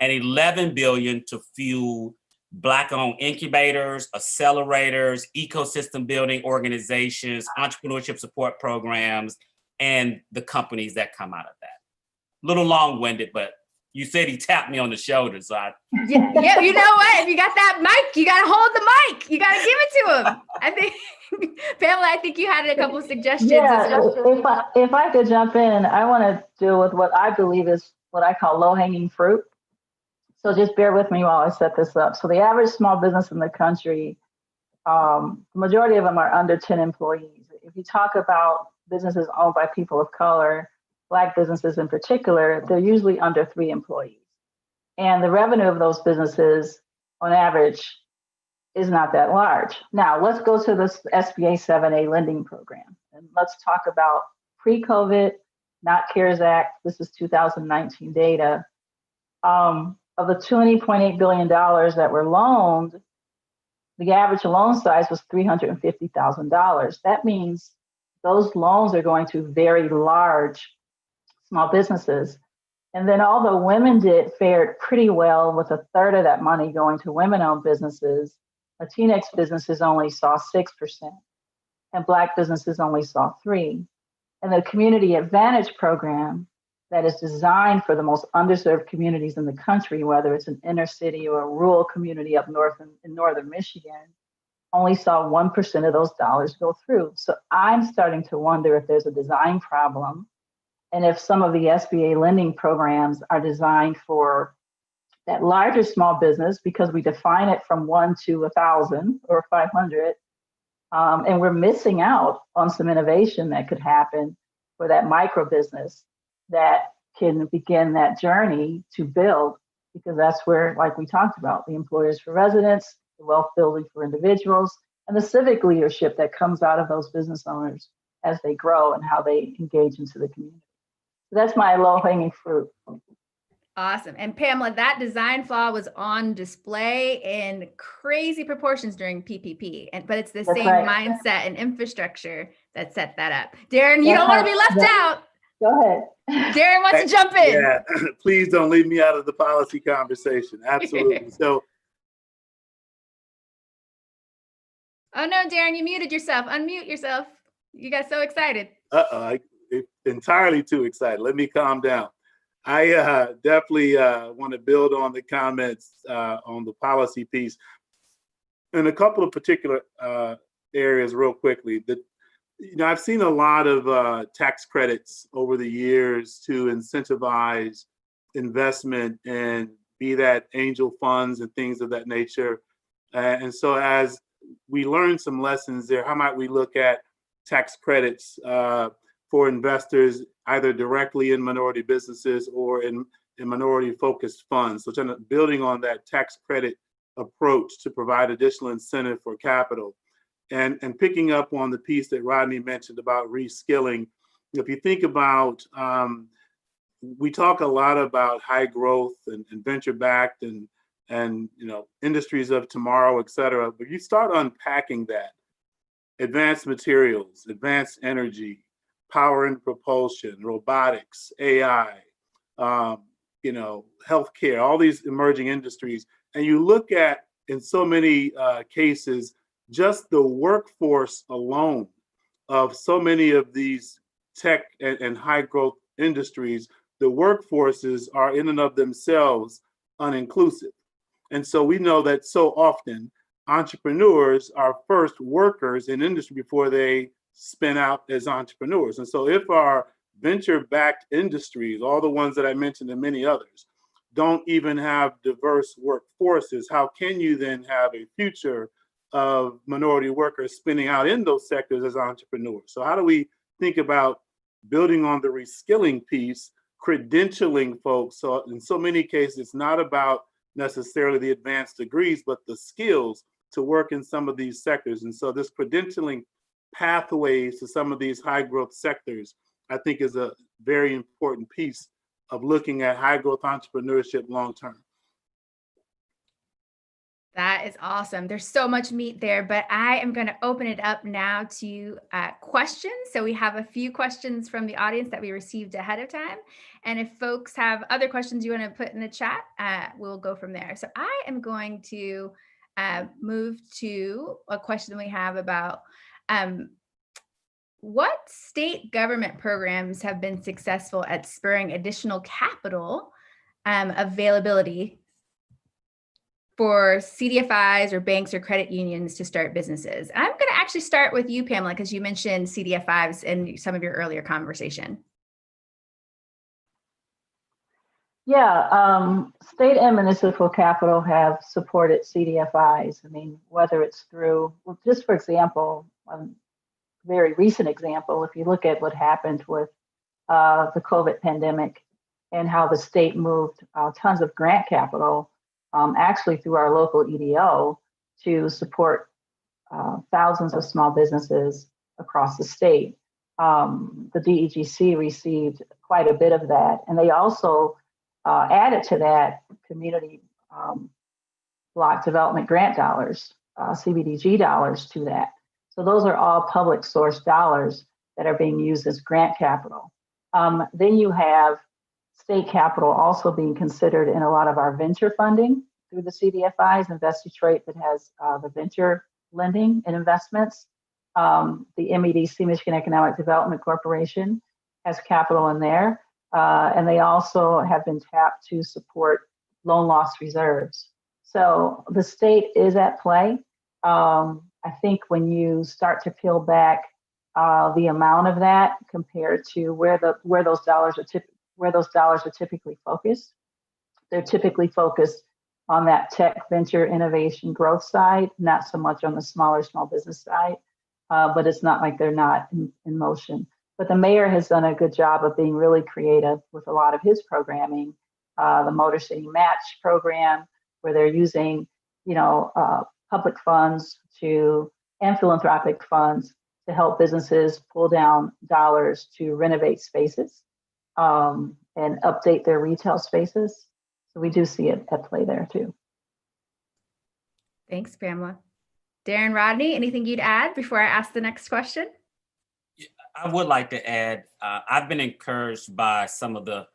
and $11 billion to fuel Black-owned incubators, accelerators, ecosystem building organizations, entrepreneurship support programs, and the companies that come out of that. A little long-winded, but you said he tapped me on the shoulder, so yeah, you know what? If you got that mic, you got to hold the mic. You got to give it to him. I think, Pamela, I think you had a couple of suggestions. Yeah, if I could jump in, I want to deal with what I believe is what I call low-hanging fruit. So just bear with me while I set this up. So the average small business in the country, the majority of them are under 10 employees. If you talk about businesses owned by people of color, Black businesses in particular, they're usually under 3 employees. And the revenue of those businesses on average is not that large. Now, let's go to this SBA 7A lending program. And let's talk about pre-COVID, not CARES Act. This is 2019 data. Of the $20.8 billion that were loaned, the average loan size was $350,000. That means those loans are going to very large small businesses. And then although women fared pretty well with a third of that money going to women-owned businesses, Latinx businesses only saw 6%, and Black businesses only saw 3%. And the Community Advantage program that is designed for the most underserved communities in the country, whether it's an inner city or a rural community up north in northern Michigan, only saw 1% of those dollars go through. So I'm starting to wonder if there's a design problem, and if some of the SBA lending programs are designed for that larger small business, because we define it from 1 to 1,000 or 500, and we're missing out on some innovation that could happen for that micro business that can begin that journey to build, because that's where, like we talked about, the employers for residents, the wealth building for individuals, and the civic leadership that comes out of those business owners as they grow and how they engage into the community. So that's my low-hanging fruit. Awesome. And Pamela, that design flaw was on display in crazy proportions during PPP, but it's the same mindset and infrastructure that set that up. Darren, you don't want to be left out. Go ahead. Darren wants to jump in. Yeah, please don't leave me out of the policy conversation. Absolutely. So. Oh no, Darren, you muted yourself. Unmute yourself. You got so excited. I'm entirely too excited. Let me calm down. I definitely want to build on the comments on the policy piece in a couple of particular areas real quickly. I've seen a lot of tax credits over the years to incentivize investment, and be that angel funds and things of that nature. And so as we learn some lessons there, how might we look at tax credits for investors, either directly in minority businesses or in minority-focused funds? So building on that tax credit approach to provide additional incentive for capital. And picking up on the piece that Rodney mentioned about reskilling, if you think about, we talk a lot about high growth and venture-backed and industries of tomorrow, et cetera, but you start unpacking that. Advanced materials, advanced energy, power and propulsion, robotics, AI, healthcare, all these emerging industries. And you look at, in so many cases, just the workforce alone of so many of these tech and high growth industries, the workforces are in and of themselves uninclusive. And so we know that so often entrepreneurs are first workers in industry before they spin out as entrepreneurs. And so if our venture-backed industries, all the ones that I mentioned and many others, don't even have diverse workforces, how can you then have a future of minority workers spinning out in those sectors as entrepreneurs? So how do we think about building on the reskilling piece, credentialing folks? So in so many cases, it's not about necessarily the advanced degrees, but the skills to work in some of these sectors. And so this credentialing pathways to some of these high growth sectors, I think, is a very important piece of looking at high growth entrepreneurship long term. That is awesome. There's so much meat there, but I am going to open it up now to questions. So we have a few questions from the audience that we received ahead of time. And if folks have other questions you want to put in the chat, we'll go from there. So I am going to move to a question we have about what state government programs have been successful at spurring additional capital availability for CDFIs or banks or credit unions to start businesses? I'm going to actually start with you, Pamela, because you mentioned CDFIs in some of your earlier conversation. Yeah, state and municipal capital have supported CDFIs. I mean, whether it's through, well, just for example, very recent example, if you look at what happened with the COVID pandemic and how the state moved tons of grant capital, actually through our local EDO, to support thousands of small businesses across the state. The DEGC received quite a bit of that, and they also added to that community block development grant dollars, CBDG dollars to that. So those are all public source dollars that are being used as grant capital. Then you have state capital also being considered in a lot of our venture funding through the CDFIs, Invest Detroit, that has the venture lending and investments. The MEDC, Michigan Economic Development Corporation, has capital in there. And they also have been tapped to support loan loss reserves. So the state is at play. I think when you start to peel back the amount of that compared to where those dollars are typically focused, they're typically focused on that tech, venture, innovation, growth side, not so much on the small business side. But it's not like they're not in motion. But the mayor has done a good job of being really creative with a lot of his programming. The Motor City Match program, where they're using, public funds and philanthropic funds to help businesses pull down dollars to renovate spaces and update their retail spaces. So we do see it at play there too. Thanks, Pamela. Darren, Rodney, anything you'd add before I ask the next question? I would like to add, I've been encouraged by some of the,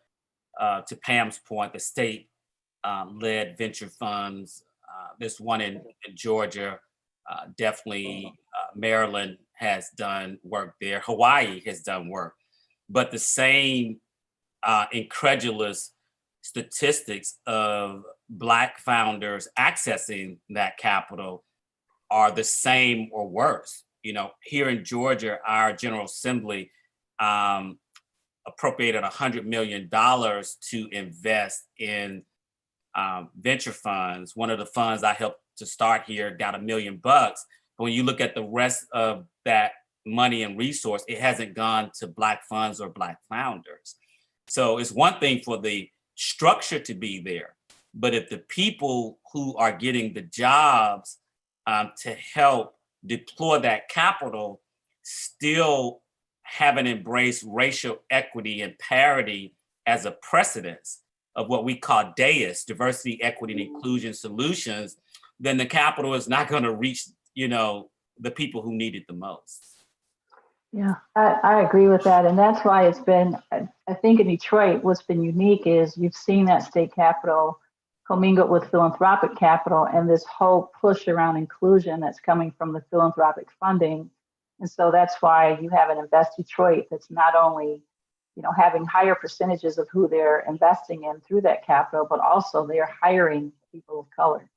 to Pam's point, the state-led venture funds. This one in Georgia, definitely Maryland has done work there. Hawaii has done work. But the same incredulous statistics of Black founders accessing that capital are the same or worse. Here in Georgia, our General Assembly appropriated $100 million to invest in venture funds. One of the funds I helped to start here got $1 million. But when you look at the rest of that money and resource, it hasn't gone to Black funds or Black founders. So it's one thing for the structure to be there, but if the people who are getting the jobs to help deploy that capital still haven't embraced racial equity and parity as a precedence of what we call DAIS, diversity, equity, and inclusion solutions, then the capital is not going to reach, the people who need it the most. Yeah, I agree with that. And that's why it's been, I think in Detroit, what's been unique is you've seen that state capital commingled with philanthropic capital and this whole push around inclusion that's coming from the philanthropic funding And so that's why you have an Invest Detroit that's not only, having higher percentages of who they're investing in through that capital, but also they're hiring people of color.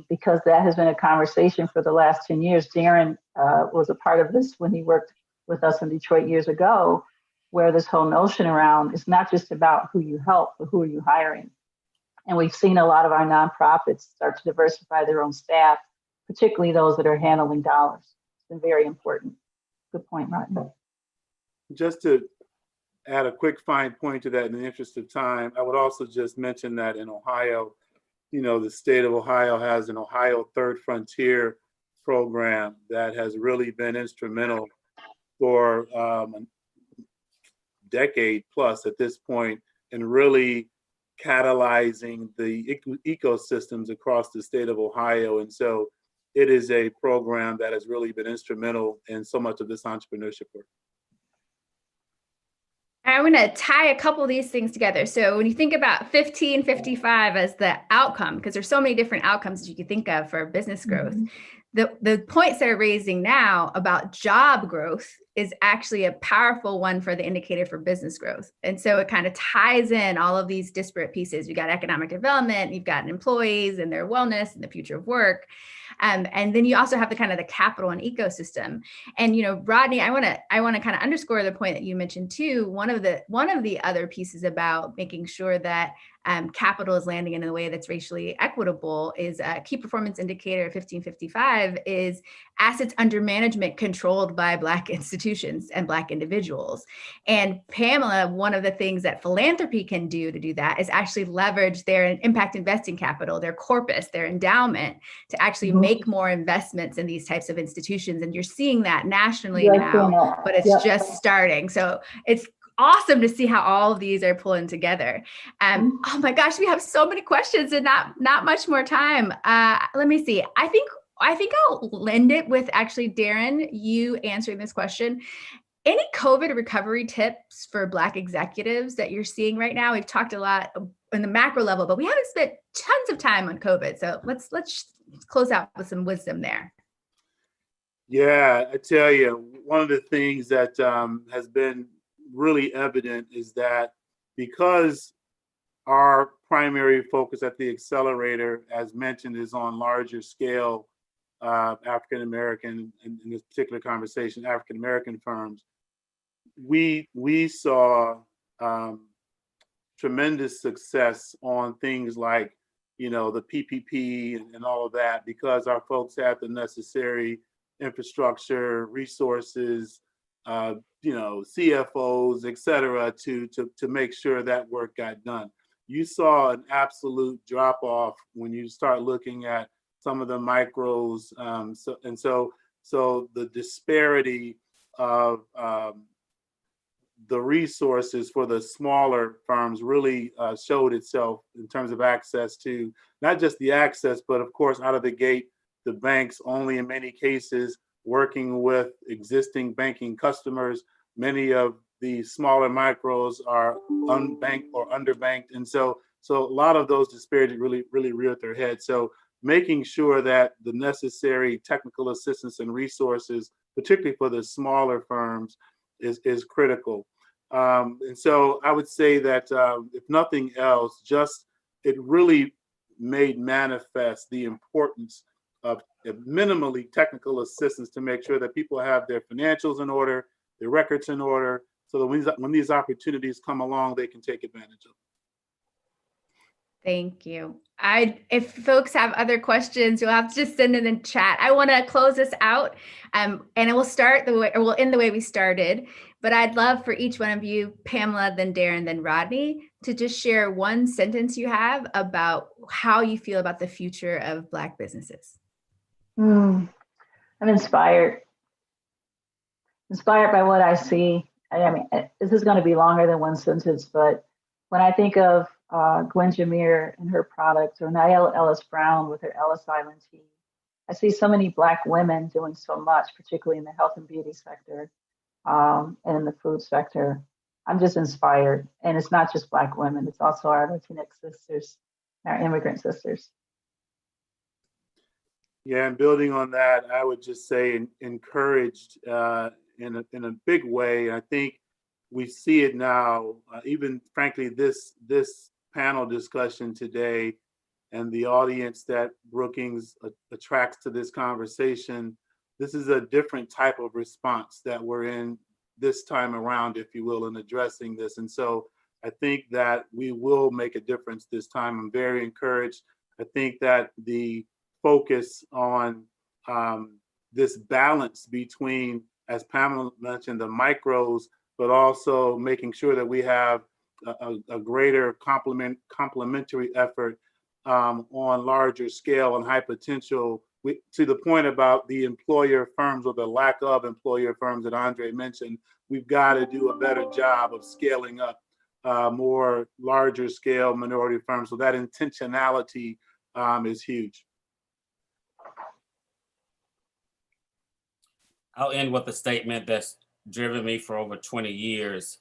Because that has been a conversation for the last 10 years. Darren was a part of this when he worked with us in Detroit years ago, where this whole notion around it's not just about who you help, but who are you hiring. And we've seen a lot of our nonprofits start to diversify their own staff, particularly those that are handling dollars. It's been very important. Good point, Martin. Just to add a quick fine point to that in the interest of time, I would also just mention that in Ohio, the state of Ohio has an Ohio Third Frontier program that has really been instrumental for a decade plus at this point in really catalyzing the ecosystems across the state of Ohio. And so it is a program that has really been instrumental in so much of this entrepreneurship work. I'm going to tie a couple of these things together. So when you think about 1555 as the outcome, because there's so many different outcomes that you can think of for business growth, the points they're raising now about job growth is actually a powerful one for the indicator for business growth. And so it kind of ties in all of these disparate pieces. You've got economic development, you've got employees and their wellness and the future of work. And then you also have the kind of the capital and ecosystem. And, Rodney, I want to kind of underscore the point that you mentioned too. One of the other pieces about making sure that capital is landing in a way that's racially equitable is a key performance indicator of 1555 is assets under management controlled by Black institutions and Black individuals. And Pamela, one of the things that philanthropy can do to do that is actually leverage their impact investing capital, their corpus, their endowment to actually make more investments in these types of institutions. And you're seeing that nationally now, but it's just starting. So it's awesome to see how all of these are pulling together. Oh my gosh, we have so many questions and not much more time. Let me see. I think I'll end it with actually, Darren, you answering this question. Any COVID recovery tips for Black executives that you're seeing right now? We've talked a lot in the macro level, but we haven't spent tons of time on COVID. So let's close out with some wisdom there. Yeah, I tell you, one of the things that has been really evident is that because our primary focus at the accelerator, as mentioned, is on larger scale African American, in this particular conversation, African American firms, we saw tremendous success on things like, the PPP and all of that, because our folks had the necessary infrastructure, resources, CFOs, et cetera, to make sure that work got done. You saw an absolute drop off when you start looking at some of the micros. So the disparity of the resources for the smaller firms really showed itself in terms of access to not just the access, but of course, out of the gate, the banks only in many cases working with existing banking customers. Many of the smaller micros are unbanked or underbanked. And so a lot of those disparities really reared their head. So making sure that the necessary technical assistance and resources, particularly for the smaller firms, is critical. And so I would say that if nothing else, just it really made manifest the importance of minimally technical assistance to make sure that people have their financials in order, their records in order, so that when these opportunities come along, they can take advantage of them. Thank you. If folks have other questions, you'll have to just send in the chat. I want to close this out, and we'll end the way we started. But I'd love for each one of you, Pamela, then Darren, then Rodney, to just share one sentence you have about how you feel about the future of Black businesses. I'm inspired by what I see. I mean, this is going to be longer than one sentence, but when I think of Gwen Jameer and her products, or Naila Ellis Brown with her Ellis Island tea, I see so many Black women doing so much, particularly in the health and beauty sector and in the food sector. I'm just inspired. And it's not just Black women, it's also our Latinx sisters, our immigrant sisters. Yeah, and building on that, I would just say encouraged in a big way. I think we see it now. Even frankly, this panel discussion today, and the audience that Brookings attracts to this conversation, this is a different type of response that we're in this time around, if you will, in addressing this. And so I think that we will make a difference this time. I'm very encouraged. I think that the focus on this balance between, as Pamela mentioned, the micros, but also making sure that we have a greater complementary effort on larger scale and high potential, to the point about the employer firms or the lack of employer firms that Andre mentioned. We've got to do a better job of scaling up more larger scale minority firms. So that intentionality is huge. I'll end with a statement that's driven me for over 20 years.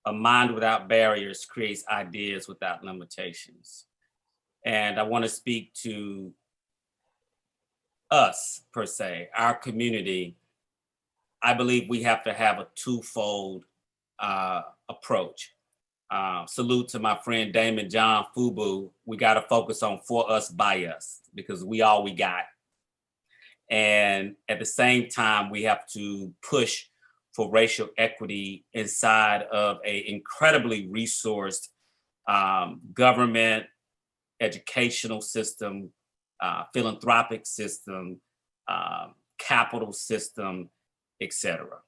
A mind without barriers creates ideas without limitations. And I want to speak to us, per se, our community. I believe we have to have a twofold approach. Salute to my friend Damon John Fubu. We got to focus on for us, by us, because we all we got. And at the same time, we have to push for racial equity inside of an incredibly resourced government, educational system, philanthropic system, capital system, etc.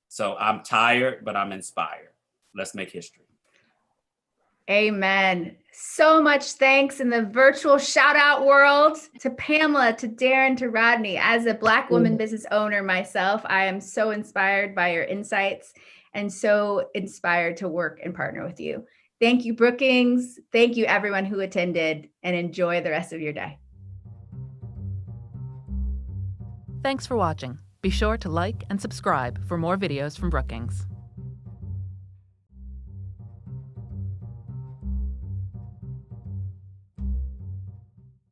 So I'm tired, but I'm inspired. Let's make history. Amen. So much thanks in the virtual shout out world to Pamela, to Darren, to Rodney. As a Black woman business owner myself, I am so inspired by your insights and so inspired to work and partner with you. Thank you, Brookings. Thank you, everyone who attended, and enjoy the rest of your day. Thanks for watching. Be sure to like and subscribe for more videos from Brookings.